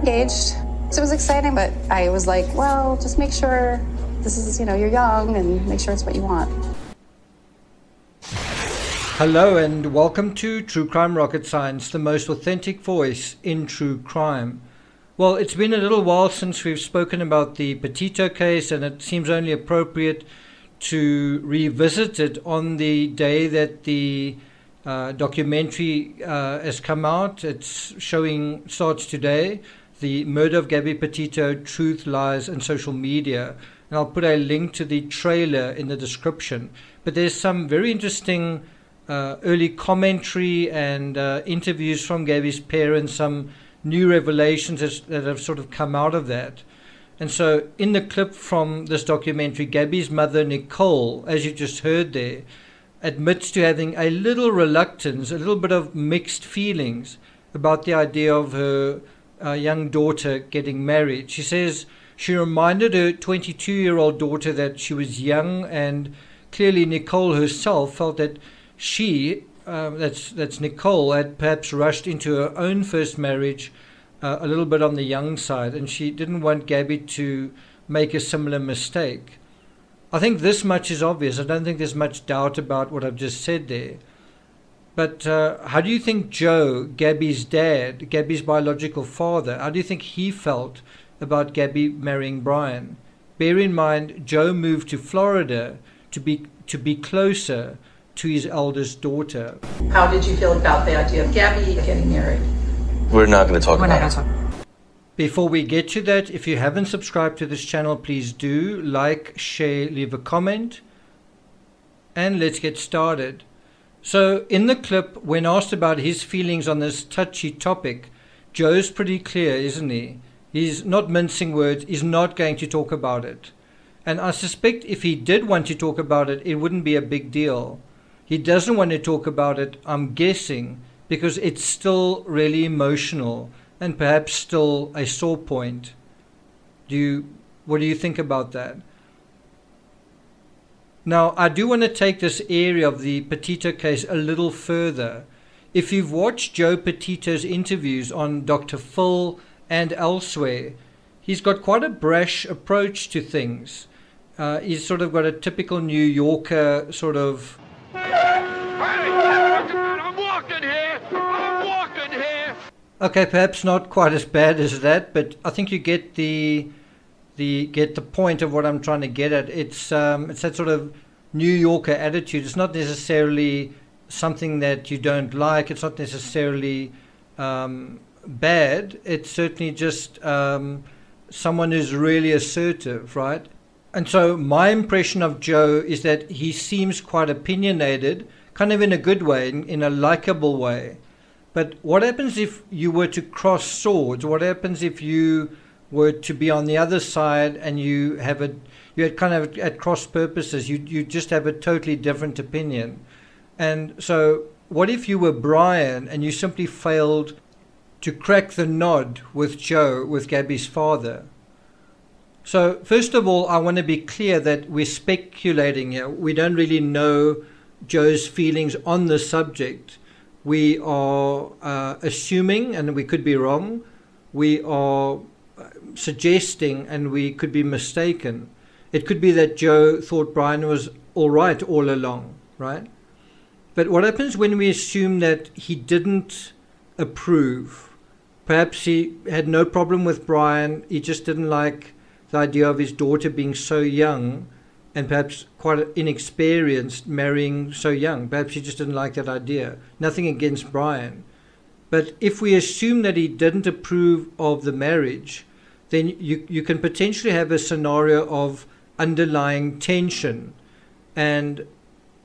engaged. So it was exciting, but I was like, well, just make sure this is, you're young and make sure it's what you want. Hello and welcome to True Crime Rocket Science, the most authentic voice in true crime. Well, it's been a little while since we've spoken about the Petito case, and it seems only appropriate to revisit it on the day that the documentary has come out. It's starts today, The Murder of Gabby Petito, Truth, Lies and Social Media. And I'll put a link to the trailer in the description. But there's some very interesting early commentary and interviews from Gabby's parents, some new revelations that have sort of come out of that. And so in the clip from this documentary, Gabby's mother, Nicole, as you just heard there, admits to having a little reluctance, a little bit of mixed feelings about the idea of her young daughter getting married. She says she reminded her 22-year-old daughter that she was young, and clearly Nicole herself felt that she, that's Nicole, had perhaps rushed into her own first marriage a little bit on the young side, and she didn't want Gabby to make a similar mistake. I think this much is obvious. I don't think there's much doubt about what I've just said there. But how do you think Joe, Gabby's dad, Gabby's biological father, how do you think he felt about Gabby marrying Brian? Bear in mind, Joe moved to Florida to be closer to his eldest daughter. How did you feel about the idea of Gabby getting married? We're not going to talk about it. Before we get to that, if you haven't subscribed to this channel, please do like, share, leave a comment, and let's get started. So in the clip, when asked about his feelings on this touchy topic, Joe's pretty clear, isn't he? He's not mincing words. He's not going to talk about it. And I suspect if he did want to talk about it, it wouldn't be a big deal. He doesn't want to talk about it, I'm guessing, because it's still really emotional and perhaps still a sore point. What do you think about that? Now, I do want to take this area of the Petito case a little further. If you've watched Joe Petito's interviews on Dr. Phil and elsewhere, he's got quite a brash approach to things. He's sort of got a typical New Yorker sort of... I'm walking here! I'm walking here! Okay, perhaps not quite as bad as that, but I think you get the point of what I'm trying to get at. It's that sort of New Yorker attitude. It's not necessarily something that you don't like. It's not necessarily bad. It's certainly just someone who's really assertive, right? And so my impression of Joe is that he seems quite opinionated, kind of in a good way, in a likable way. But what happens if you were to cross swords? What happens if you were to be on the other side and you had kind of at cross purposes? You just have a totally different opinion. And so what if you were Brian and you simply failed to crack the nod with Joe, with Gabby's father? So first of all, I want to be clear that we're speculating here. We don't really know Joe's feelings on the subject. We are assuming, and we could be wrong. We are suggesting, and we could be mistaken. It could be that Joe thought Brian was all right all along, right? But what happens when we assume that he didn't approve? Perhaps he had no problem with Brian. He just didn't like the idea of his daughter being so young and perhaps quite inexperienced, marrying so young. Perhaps he just didn't like that idea. Nothing against Brian. But if we assume that he didn't approve of the marriage, then you can potentially have a scenario of underlying tension, and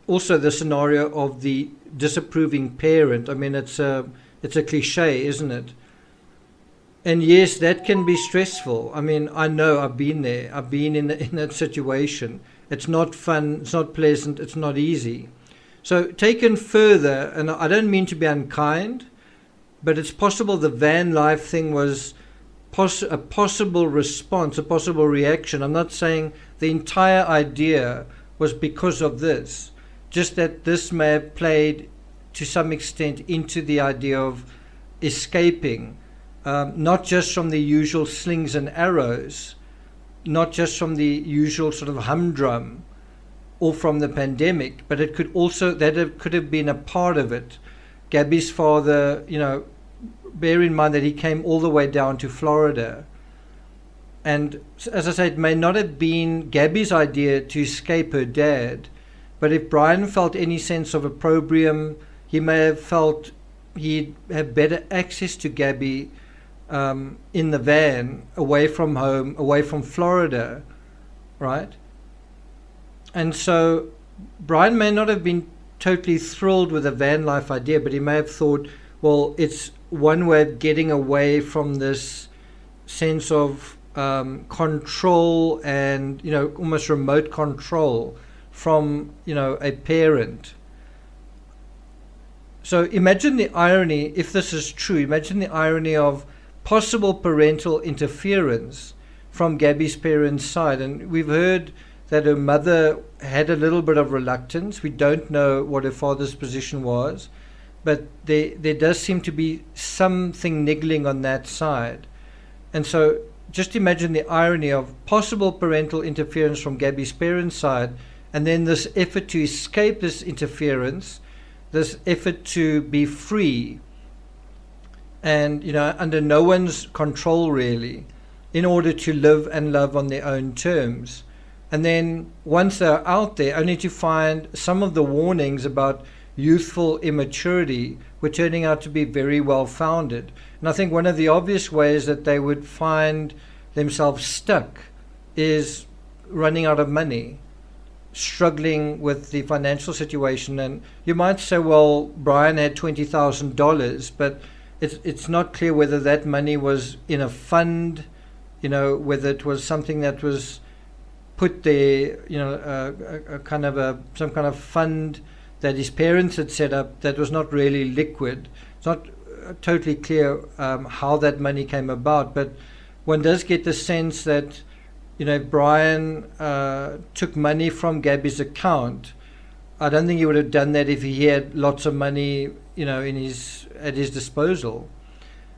also the scenario of the disapproving parent. I mean, it's a cliche, isn't it? And yes, that can be stressful. I mean, I know, I've been there. I've been in that situation. It's not fun, it's not pleasant, it's not easy. So taken further, and I don't mean to be unkind, but it's possible the van life thing was a possible response, a possible reaction. I'm not saying the entire idea was because of this, just that this may have played to some extent into the idea of escaping not just from the usual slings and arrows, not just from the usual sort of humdrum or from the pandemic, but it could also, that it could have been a part of it. Gabby's father, bear in mind that he came all the way down to Florida. And as I say, it may not have been Gabby's idea to escape her dad, but if Brian felt any sense of opprobrium, he may have felt he'd have better access to Gabby in the van, away from home, away from Florida, right? And so Brian may not have been totally thrilled with the van life idea, but he may have thought, well, it's one way of getting away from this sense of control and, almost remote control from, a parent. So imagine the irony, if this is true, imagine the irony of possible parental interference from Gabby's parents' side. And we've heard that her mother had a little bit of reluctance. We don't know what her father's position was, but there does seem to be something niggling on that side. And so just imagine the irony of possible parental interference from Gabby's parents' side, and then this effort to escape this interference, this effort to be free and, under no one's control really, in order to live and love on their own terms. And then once they're out there, only to find some of the warnings about youthful immaturity were turning out to be very well founded. And I think one of the obvious ways that they would find themselves stuck is running out of money, struggling with the financial situation. And you might say, well, Brian had $20,000, but it's not clear whether that money was in a fund, whether it was something that was put there, some kind of fund that his parents had set up that was not really liquid. It's not totally clear how that money came about, but one does get the sense that, Brian took money from Gabby's account. I don't think he would have done that if he had lots of money, at his disposal.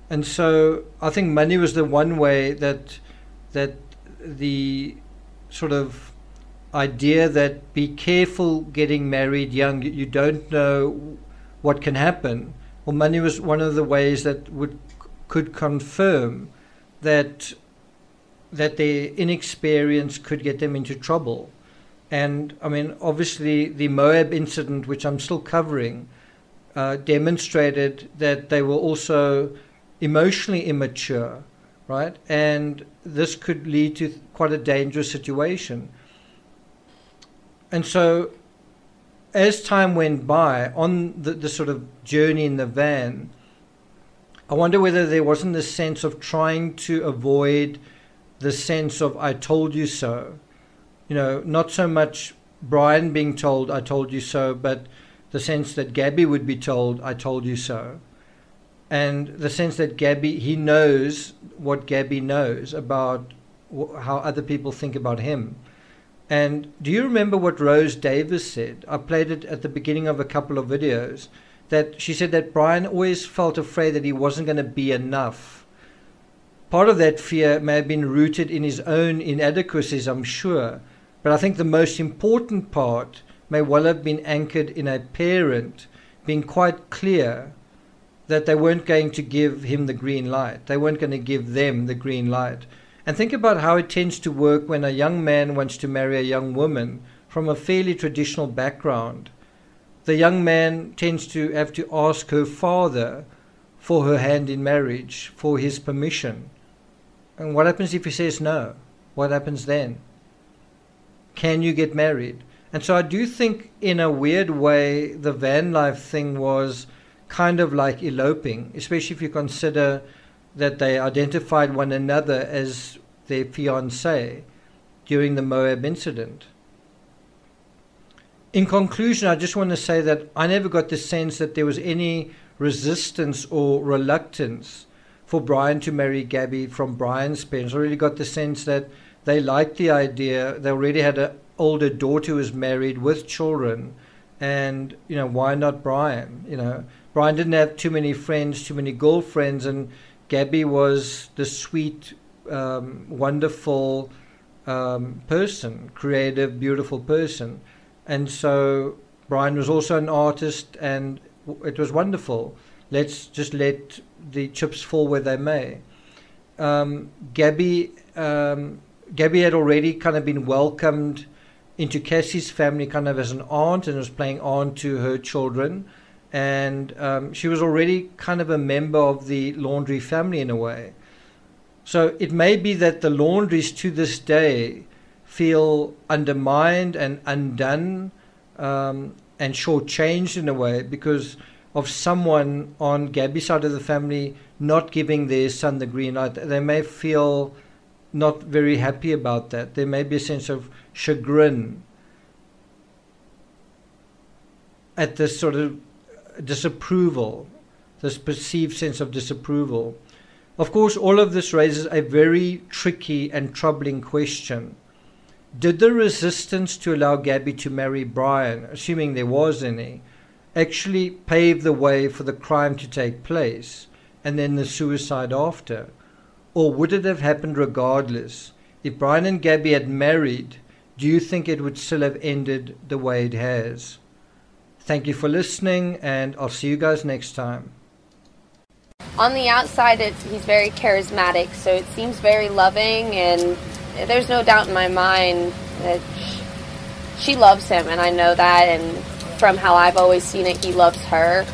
And so I think money was the one way that the sort of idea that be careful getting married young, you don't know what can happen. Well, money was one of the ways that could confirm that their inexperience could get them into trouble. And I mean, obviously the Moab incident, which I'm still covering, demonstrated that they were also emotionally immature, right? And this could lead to quite a dangerous situation. And so as time went by on the sort of journey in the van, I wonder whether there wasn't this sense of trying to avoid the sense of I told you so. Not so much Brian being told I told you so, but the sense that Gabby would be told I told you so. And the sense that he knows what Gabby knows about how other people think about him. And do you remember what Rose Davis said? I played it at the beginning of a couple of videos. That she said that Brian always felt afraid that he wasn't going to be enough. Part of that fear may have been rooted in his own inadequacies, I'm sure. But I think the most important part may well have been anchored in a parent being quite clear that they weren't going to give him the green light. They weren't going to give them the green light. And think about how it tends to work when a young man wants to marry a young woman from a fairly traditional background. The young man tends to have to ask her father for her hand in marriage, for his permission. And what happens if he says no? What happens then? Can you get married? And so I do think in a weird way the van life thing was kind of like eloping, especially if you consider that they identified one another as their fiancé during the Moab incident. In conclusion, I just want to say that I never got the sense that there was any resistance or reluctance for Brian to marry Gabby from Brian's parents. I really got the sense that they liked the idea. They already had an older daughter who was married with children. And, why not Brian? Brian didn't have too many friends, too many girlfriends. And Gabby was the sweet, wonderful person, creative, beautiful person. And so Brian was also an artist, and it was wonderful. Let's just let the chips fall where they may. Gabby had already kind of been welcomed into Cassie's family kind of as an aunt, and was playing aunt to her children. And she was already kind of a member of the Laundrie family in a way. So it may be that the Laundries to this day feel undermined and undone and shortchanged in a way because of someone on Gabby's side of the family not giving their son the green light. They may feel not very happy about that. There may be a sense of chagrin at this sort of disapproval, this perceived sense of disapproval. Of course, all of this raises a very tricky and troubling question. Did the resistance to allow Gabby to marry Brian, assuming there was any, actually pave the way for the crime to take place and then the suicide after? Or would it have happened regardless? If Brian and Gabby had married, do you think it would still have ended the way it has? Thank you for listening, and I'll see you guys next time. On the outside, he's very charismatic, so it seems very loving, and there's no doubt in my mind that she loves him, and I know that, and from how I've always seen it, he loves her.